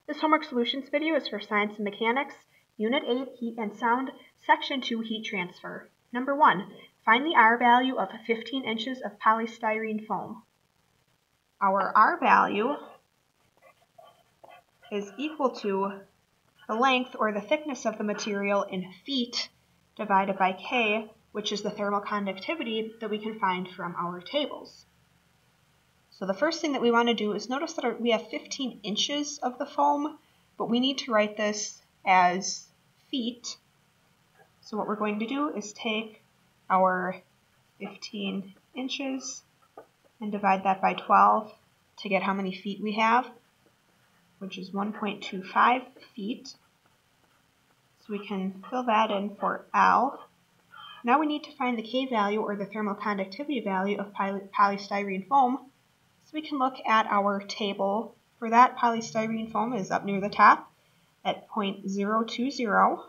This homework solutions video is for Science and Mechanics, Unit 8, Heat and Sound, Section 2, Heat Transfer. Number 1, find the R value of 15 inches of polystyrene foam. Our R value is equal to the length or the thickness of the material in feet divided by K, which is the thermal conductivity that we can find from our tables. So the first thing that we want to do is notice that we have 15 inches of the foam, but we need to write this as feet. So what we're going to do is take our 15 inches and divide that by 12 to get how many feet we have, which is 1.25 feet. So we can fill that in for L. Now we need to find the K value, or the thermal conductivity value, of polystyrene foam. So we can look at our table for that. Polystyrene foam is up near the top at 0.020.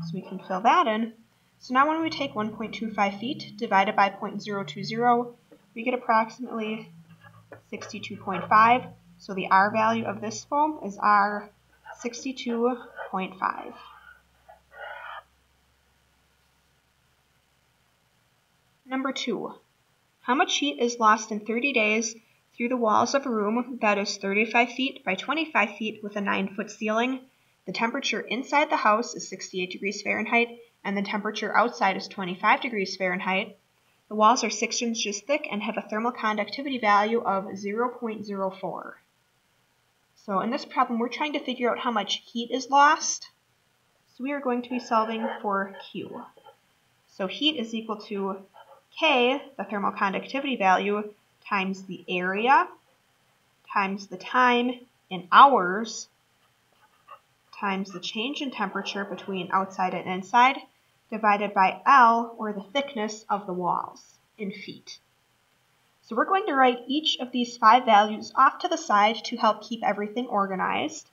So we can fill that in. So now when we take 1.25 feet divided by 0.020, we get approximately 62.5. So the R value of this foam is R 62.5. Number 2. How much heat is lost in 30 days through the walls of a room that is 35 feet by 25 feet with a 9-foot ceiling? The temperature inside the house is 68 degrees Fahrenheit, and the temperature outside is 25 degrees Fahrenheit. The walls are 6 inches thick and have a thermal conductivity value of 0.04. So in this problem, we're trying to figure out how much heat is lost. So we are going to be solving for Q. So heat is equal to K, the thermal conductivity value, times the area, times the time in hours, times the change in temperature between outside and inside, divided by L, or the thickness of the walls, in feet. So we're going to write each of these 5 values off to the side to help keep everything organized.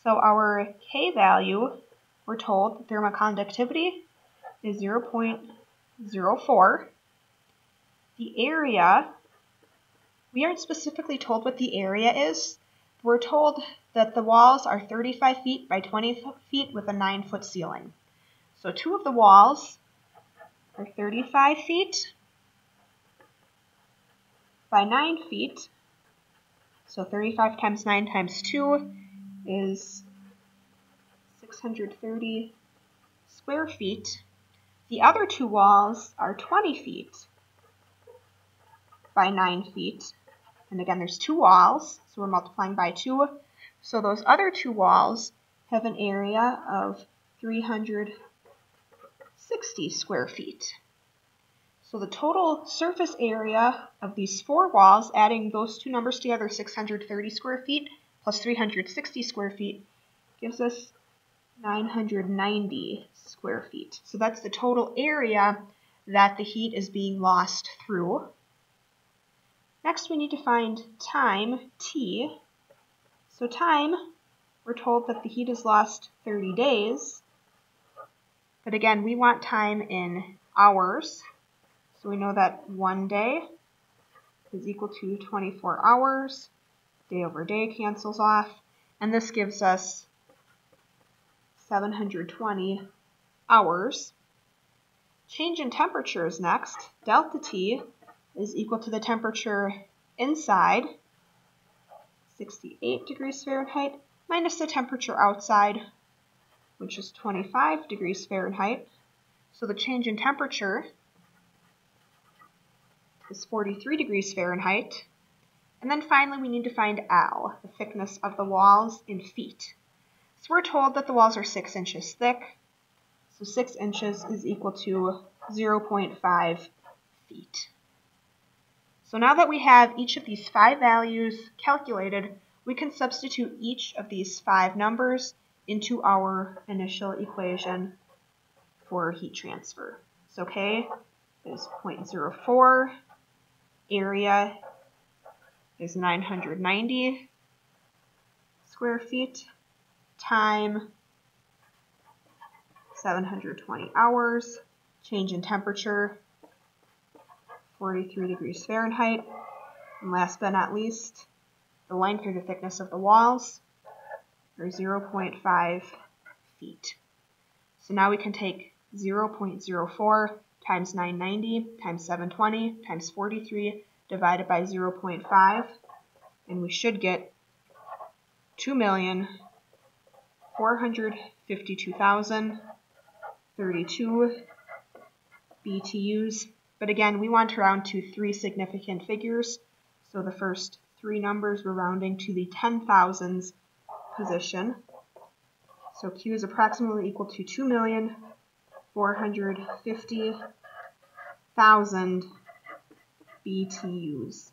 So our K value, we're told the thermal conductivity is 0.04. The area, we aren't specifically told what the area is. We're told that the walls are 35 feet by 20 feet with a 9-foot ceiling. So 2 of the walls are 35 feet by 9 feet. So 35 times 9 times 2 is 630 square feet. The other 2 walls are 20 feet by 9 feet. And again, there's 2 walls, so we're multiplying by 2. So those other 2 walls have an area of 360 square feet. So the total surface area of these 4 walls, adding those 2 numbers together, 630 square feet plus 360 square feet, gives us 990 square feet. So that's the total area that the heat is being lost through. Next, we need to find time, T. So time, we're told that the heat is lost 30 days. But again, we want time in hours. So we know that 1 day is equal to 24 hours. Day over day cancels off. And this gives us 720 hours. Change in temperature is next. Delta T is equal to the temperature inside, 68 degrees Fahrenheit, minus the temperature outside, which is 25 degrees Fahrenheit. So the change in temperature is 43 degrees Fahrenheit. And then finally, we need to find L, the thickness of the walls in feet. So we're told that the walls are 6 inches thick. So 6 inches is equal to 0.5 feet. So now that we have each of these 5 values calculated, we can substitute each of these 5 numbers into our initial equation for heat transfer. So K is 0.04, area is 990 square feet, time 720 hours, change in temperature 43 degrees Fahrenheit, and last but not least, the length or the thickness of the walls, or 0.5 feet. So now we can take 0.04 times 990 times 720 times 43 divided by 0.5, and we should get 2,452,032 BTUs. But again, we want to round to 3 significant figures, so the first 3 numbers we're rounding to the 10,000s position. So Q is approximately equal to 2,450,000 BTUs.